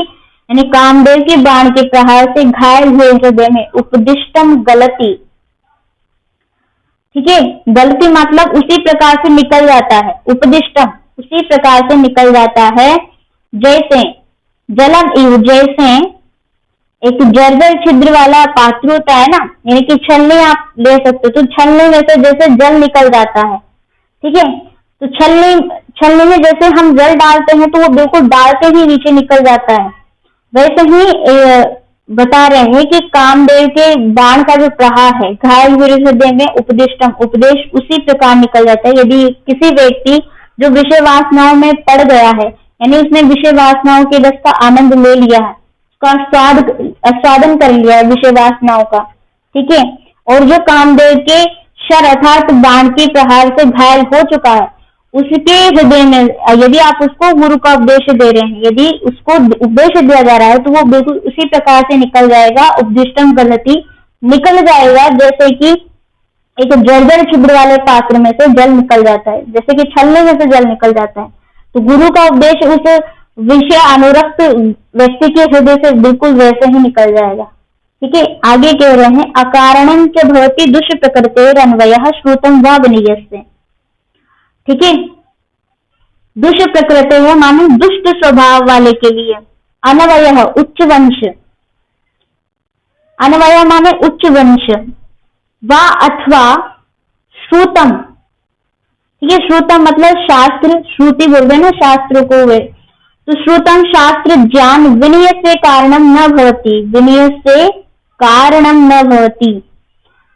S1: यानी कामदेव के बाण के प्रहार से घायल हुए हृदय में उपदिष्टम गलती। ठीक है, गलती मतलब उसी प्रकार से निकल जाता है, उपदिष्टम उसी प्रकार से निकल जाता है जैसे जलम इव, जैसे एक जर्जर छिद्र वाला पात्र होता है ना, यानी कि छलनी आप ले सकते हो, तो छलनी में से जैसे जल निकल जाता है। ठीक है, तो छलनी में जैसे हम जल डालते हैं तो वो बिल्कुल डालते ही नीचे निकल जाता है, वैसे ही बता रहे हैं कि कामदेव के बाण का जो प्रहार है घायल हुए हृदय में उपदिष्टम, उपदेश उसी प्रकार निकल जाता है। यदि किसी व्यक्ति जो विषय वासनाओं में पड़ गया है, यानी उसने विषय वासनाओं के रस का आनंद ले लिया है, उसका आस्वादन कर लिया है विषय वासनाओं का, ठीक है, और जो कामदेव के शर अर्थात बाण के प्रहार से घायल हो चुका है, उसके हृदय में यदि आप उसको गुरु का उपदेश दे रहे हैं, यदि उसको उपदेश दिया जा रहा है, तो वो बिल्कुल उसी प्रकार से निकल जाएगा, उपदिष्टम गलती निकल जाएगा, जैसे कि एक जर्जर छिद्र वाले पात्र में से जल निकल जाता है, जैसे कि छलनी में से जल निकल जाता है। तो गुरु का उपदेश उस विषय अनुरक्त व्यक्ति के हृदय से बिल्कुल वैसे ही निकल जाएगा। ठीक है, आगे कह रहे हैं अकारणम च भवति दुष्प्रकृतेरन्वयः श्रुतम वा विनीयस्य। ठीक है, दुष्प्रकृति है माने दुष्ट स्वभाव वाले के लिए, अनवय उच्च वंश, अनवय माने उच्च वंश, वा अथवा श्रुतम। ठीक है, श्रुतम मतलब शास्त्र, श्रुति बोलते ना शास्त्र को वे, तो श्रुतम शास्त्र ज्ञान विनय से कारणम न भवति, विनय से कारणम न भवति।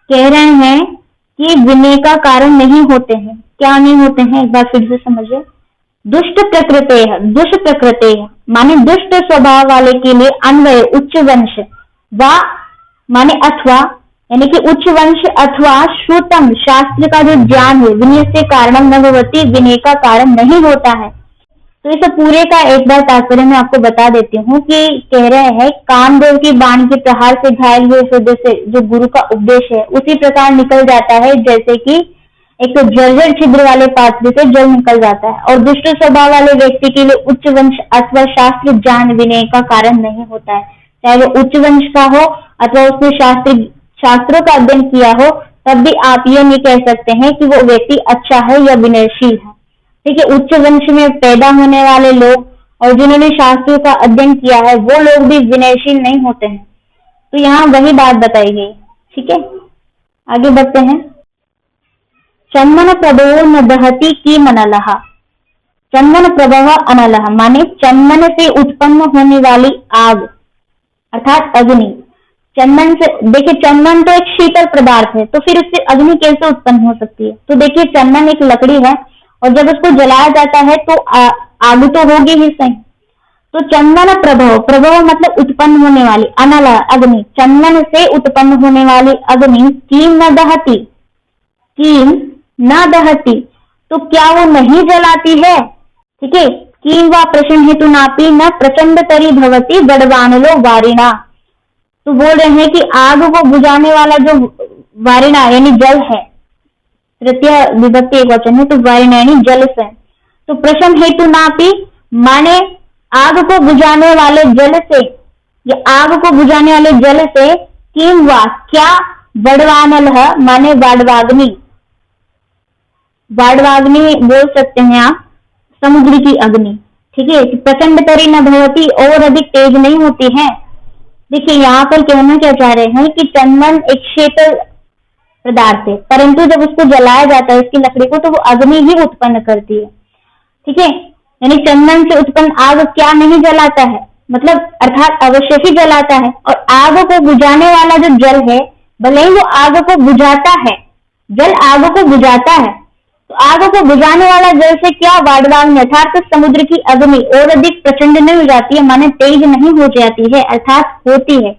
S1: कह रहे हैं कि विनय का कारण नहीं होते हैं। क्या नहीं होते हैं, एक बार फिर से समझिए। दुष्ट प्रकृति है, दुष्ट प्रकृति है माने दुष्ट स्वभाव वाले के लिए अन्वय उच्च वंश, वा माने अथवा, यानी कि उच्च वंश अथवा श्रुतम शास्त्र का जो ज्ञान है विनय से कारणम न भवति, विनय का कारण नहीं होता है। तो इस पूरे का एक बार तात्पर्य मैं आपको बता देती हूँ कि कह रहे हैं कामदेव की बाण के प्रहार से घायल हुए हृदय से जो गुरु का उपदेश है उसी प्रकार निकल जाता है, जैसे कि एक जर्जर छिद्र वाले पात्र से जल निकल जाता है, और दुष्ट स्वभाव वाले व्यक्ति के लिए उच्च वंश अथवा शास्त्र ज्ञान विनय का कारण नहीं होता है। चाहे वो उच्च वंश का हो अथवा उसने शास्त्रों का अध्ययन किया हो, तब भी आप ये नहीं कह सकते हैं कि वो व्यक्ति अच्छा है या विनयशील है। ठीक है, उच्च वंश में पैदा होने वाले लोग और जिन्होंने शास्त्रों का अध्ययन किया है वो लोग भी विनयशील नहीं होते हैं। तो यहाँ वही बात बताई गई। ठीक है, आगे बढ़ते हैं। चंदन प्रभो न दहती की मनलहा। चंदन प्रभव अनलह माने चंदन से उत्पन्न होने वाली आग अर्थात अग्नि। चंदन से, देखिए चंदन तो एक शीतल पदार्थ है, तो फिर उससे अग्नि कैसे उत्पन्न हो सकती है। तो देखिए चंदन एक लकड़ी है और जब उसको जलाया जाता है तो आग तो होगी ही सही। तो चंदन प्रभव, प्रभव मतलब उत्पन्न होने वाली, अनल अग्नि, चंदन से उत्पन्न होने वाली अग्नि कीम न दहती, कीम न दहती, तो क्या वो नहीं जलाती है। ठीक है, कीम व प्रश्न हेतु नापी न प्रचंड तरी भवती गढ़वानलो वारिणा। तो बोल रहे हैं कि आग को बुझाने वाला जो वारिणा यानी जल है, तृतीय विभक्ति एक वचन है, तो वारिणा यानी जल से। तो प्रश्न हेतु नापी माने आग को बुझाने वाले जल से, या आग को बुझाने वाले जल से, किम वा क्या, बड़वानल माने बाड़वाग्नि, बाड़वाग्नि बोल सकते हैं आप, समुद्र की अग्नि। ठीक है, प्रचंड तरी न भवती, और अधिक तेज नहीं होती है। देखिए यहाँ पर कहना क्या चाह रहे हैं कि चंदन एक शीतल पदार्थ है, परंतु जब उसको जलाया जाता है इसकी लकड़ी को तो वो अग्नि ही उत्पन्न करती है। ठीक है, यानी चंदन से उत्पन्न आग क्या नहीं जलाता है, मतलब अर्थात अवश्य ही जलाता है। और आग को बुझाने वाला जो जल है, भले ही वो आग को बुझाता है, जल आग को बुझाता है, तो आग को बुझाने वाला जल से क्या वाडवाग्नि अर्थात समुद्र की अग्नि और अधिक प्रचंड नहीं हो जाती है, माने तेज नहीं हो जाती है, अर्थात होती है।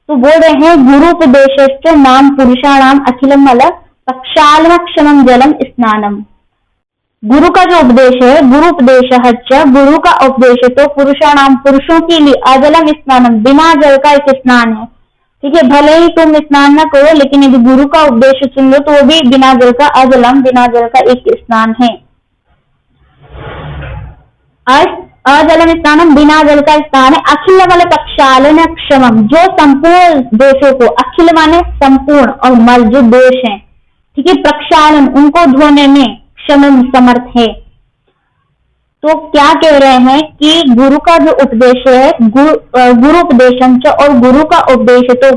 S1: तो बोल रहे हैं गुरुपदेशश्च नाम पुरुषाणाम अखिलम मल प्रक्षालनक्षमम जलम स्नानम। गुरु का जो उपदेश है, गुरु उपदेश गुरु का उपदेश है तो पुरुषाणाम पुरुषों के लिए अजलम स्नानम बिना जल का एक स्नान है। ठीक है, भले ही तुम स्नान न करो लेकिन यदि गुरु का उपदेश सुन लो तो वो भी बिना जल का अजलम बिना जल का एक स्नान है। अजलम स्नानम बिना जल का स्नान है। अखिल मल प्रक्षालन क्षमम जो संपूर्ण दोषों को, अखिल माने संपूर्ण और मल जो दोष है, ठीक है, प्रक्षालन उनको धोने में क्षमम समर्थ है। तो क्या कह रहे हैं कि गुरु का जो उपदेश है, गुरु उपदेशम च और गुरु का उपदेश है तो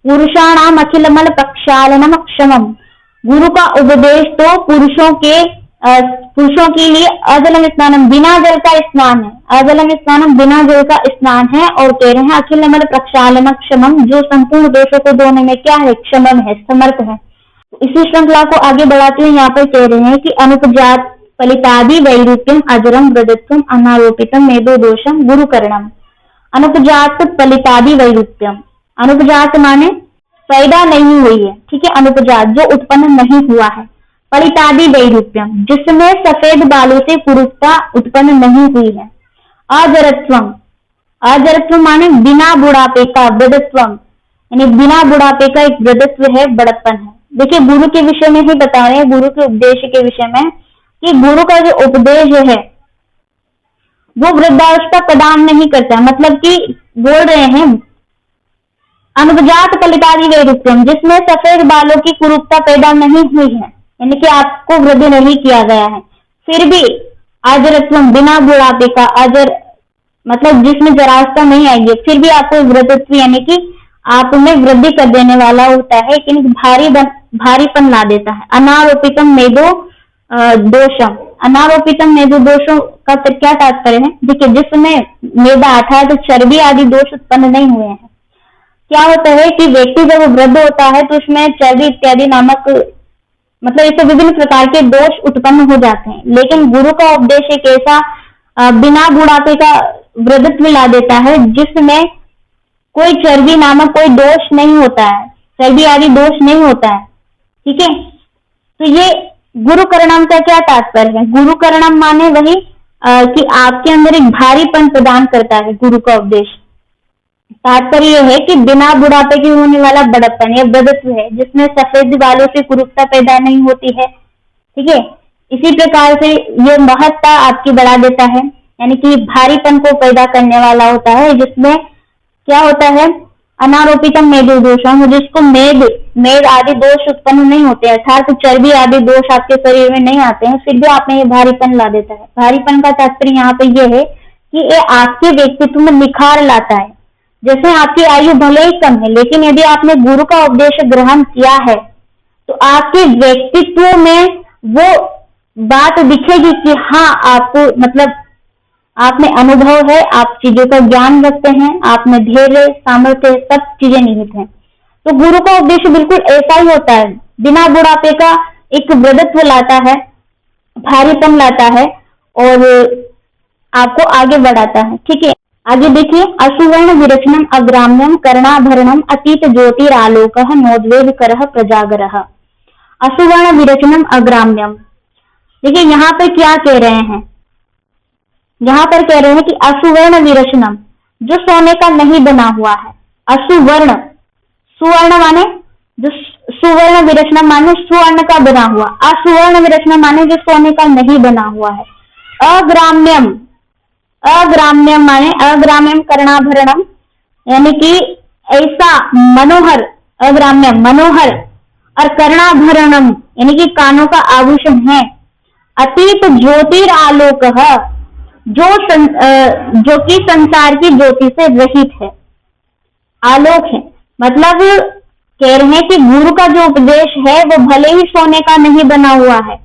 S1: पुरुषाणाम अखिल मल प्रक्षालनम क्षमम। गुरु का उपदेश तो पुरुषों के लिए अजलम स्नानम बिना जल का स्नान है, अजलम स्नानम बिना जल का स्नान है। और कह रहे हैं अखिल मल प्रक्षालन क्षमम जो संपूर्ण दोषों को धोने में क्या है, क्षमम है, समर्थ है। इसी श्रृंखला को आगे बढ़ाते हुए यहाँ पर कह रहे हैं कि अनुपजात फलितादि वैरूप्यम अजरम वृद्धत्वम अनारोपितम मेदो दोषम गुरुकरणम। अनुपजात फलितादि वैरूप्यम, अनुपजात माने पैदा नहीं हुई है, ठीक है, अनुपजात जो उत्पन्न नहीं हुआ है। फलितादि वैरूप्यम जिसमें सफेद बालों से कुरूपता उत्पन्न नहीं हुई है। अजरत्वम, अजरत्व माने बिना बुढ़ापे का, वृद्धत्वम यानी बिना बुढ़ापे का एक वृद्धत्व है, बड़प्पन है। देखिए गुरु के विषय में ही बता रहे हैं, गुरु के उपदेश के विषय में, कि गुरु का जो उपदेश है वो वृद्धावस्था प्रदान नहीं करता, मतलब कि बोल रहे हैं अनुपजात फलितादि वैरूप्यम जिसमें सफेद बालों की कुरूपता पैदा नहीं हुई है, यानी कि आपको वृद्धि नहीं किया गया है, फिर भी अजरत्वम बिना बुढ़ापे का, अजर मतलब जिसमें जरावस्था नहीं आई है, फिर भी आपको वृद्धत्व यानी कि आप में वृद्धि कर देने वाला होता है, लेकिन भारीपन ला देता है। अनारोपितम मेदो दोषम, अनारोपितम मेदो दोषों का क्या तात्पर्य है, देखिए जिसमें मेदा अर्थात चर्बी आदि दोष उत्पन्न नहीं हुए हैं। क्या होता है कि व्यक्ति जब वृद्ध होता है तो उसमें चर्बी इत्यादि नामक मतलब इससे विभिन्न प्रकार के दोष उत्पन्न हो जाते हैं, लेकिन गुरु का उपदेश एक ऐसा बिना बुढ़ापे का वृद्धत्व ला देता है जिसमें कोई चर्बी नामक कोई दोष नहीं होता है, चर्बी आदि दोष नहीं होता है। ठीक है, तो ये गुरु करणम का क्या तात्पर्य है, गुरु करणम माने वही कि आपके अंदर एक भारीपन प्रदान करता है गुरु का उपदेश। तात्पर्य यह है कि बिना बुढ़ापे के होने वाला बड़प्पन या वृद्धत्व है जिसमें सफेद बालों से कुरूपता पैदा नहीं होती है। ठीक है, इसी प्रकार से ये महत्ता आपकी बढ़ा देता है, यानी कि भारीपन को पैदा करने वाला होता है, जिसमें क्या होता है अनारोपितम मेदो दोषम, जिसको मेद आदि दोष उत्पन्न नहीं होते, अर्थात चर्बी आदि दोष आपके शरीर में नहीं आते हैं, फिर भी आप में ये भारीपन ला देता है। भारीपन का तात्पर्य यहाँ पे ये है कि ये आपके व्यक्तित्व में निखार लाता है। जैसे आपकी आयु भले ही कम है, लेकिन यदि आपने गुरु का उपदेश ग्रहण किया है तो आपके व्यक्तित्व में वो बात दिखेगी कि हाँ आपको मतलब आप में अनुभव है, आप चीजों का ज्ञान रखते हैं, आप में धैर्य सामर्थ्य सब चीजें निहित हैं। तो गुरु का उपदेश बिल्कुल ऐसा ही होता है, बिना बुढ़ापे का एक वृद्धत्व लाता है, भारीपन लाता है और आपको आगे बढ़ाता है। ठीक है, आगे देखिए, असुवर्ण विरचनम अग्राम्यम कर्णाभरणम अतीत ज्योतिरालोक नोद्वेग करह प्रजागरः। असुवर्ण विरचनम अग्राम्यम, देखिए यहाँ पर क्या कह रहे हैं, यहाँ पर कह रहे हैं कि असुवर्ण विरचनम जो सोने का नहीं बना हुआ है, असुवर्ण, सुवर्ण माने जो सुवर्ण विरचनम माने सुवर्ण का बना हुआ, असुवर्ण विरचनम माने जो सोने का नहीं बना हुआ है। अग्राम्यम, अग्राम्यम माने अग्राम्यम कर्णाभरणम यानी कि ऐसा मनोहर, अग्राम्यम मनोहर, और कर्णाभरणम यानी कि कानों का आभूषण है। अतीत ज्योतिरालोक जो कि संसार की ज्योति से रहित है, आलोक है, मतलब कह रहे हैं कि गुरु का जो उपदेश है वो भले ही सोने का नहीं बना हुआ है,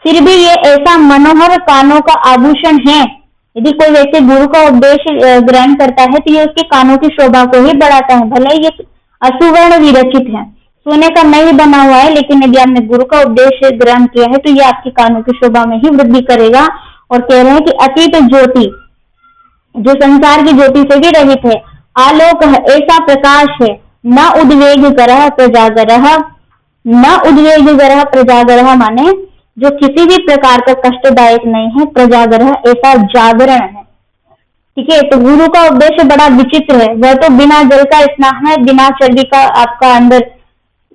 S1: फिर भी ये ऐसा मनोहर कानों का आभूषण है। यदि कोई व्यक्ति गुरु का उपदेश ग्रहण करता है तो ये उसके कानों की शोभा को ही बढ़ाता है। भले ही ये असुवर्ण विरचित है, सोने का नहीं बना हुआ है, लेकिन यदि आपने गुरु का उपदेश ग्रहण किया है तो ये आपकी कानों की शोभा में ही वृद्धि करेगा। और कह रहे हैं कि अतीत ज्योति, जो संसार की ज्योति से भी रहित है, आलोक है, ऐसा प्रकाश है, न उद्वेग करह प्रजागरह, न उद्वेग करह प्रजागरह माने जो किसी भी प्रकार का कष्टदायक नहीं है, प्रजागरह ऐसा जागरण है। ठीक है, तो गुरु का उपदेश बड़ा विचित्र है। वह तो बिना जल का स्नान है, बिना चर्बी का आपका अंदर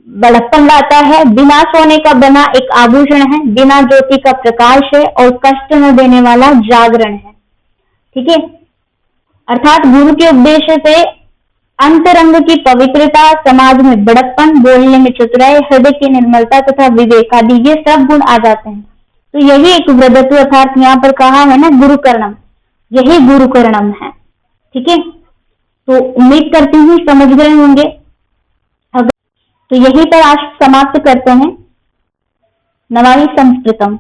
S1: बड़प्पन लाता है, बिना सोने का बना एक आभूषण है, बिना ज्योति का प्रकाश है और कष्ट न देने वाला जागरण है। ठीक है, अर्थात गुरु के उपदेश से अंतरंग की पवित्रता, समाज में बड़प्पन, बोलने में चतुराई, हृदय की निर्मलता तथा विवेक आदि ये सब गुण आ जाते हैं। तो यही एक वृद्धत्व अर्थात यहाँ पर कहा है ना गुरुकर्णम, यही गुरुकर्णम है। ठीक है, तो उम्मीद करती हूँ समझ गए होंगे। तो यहीं पर आज समाप्त करते हैं। नमामि संस्कृतम।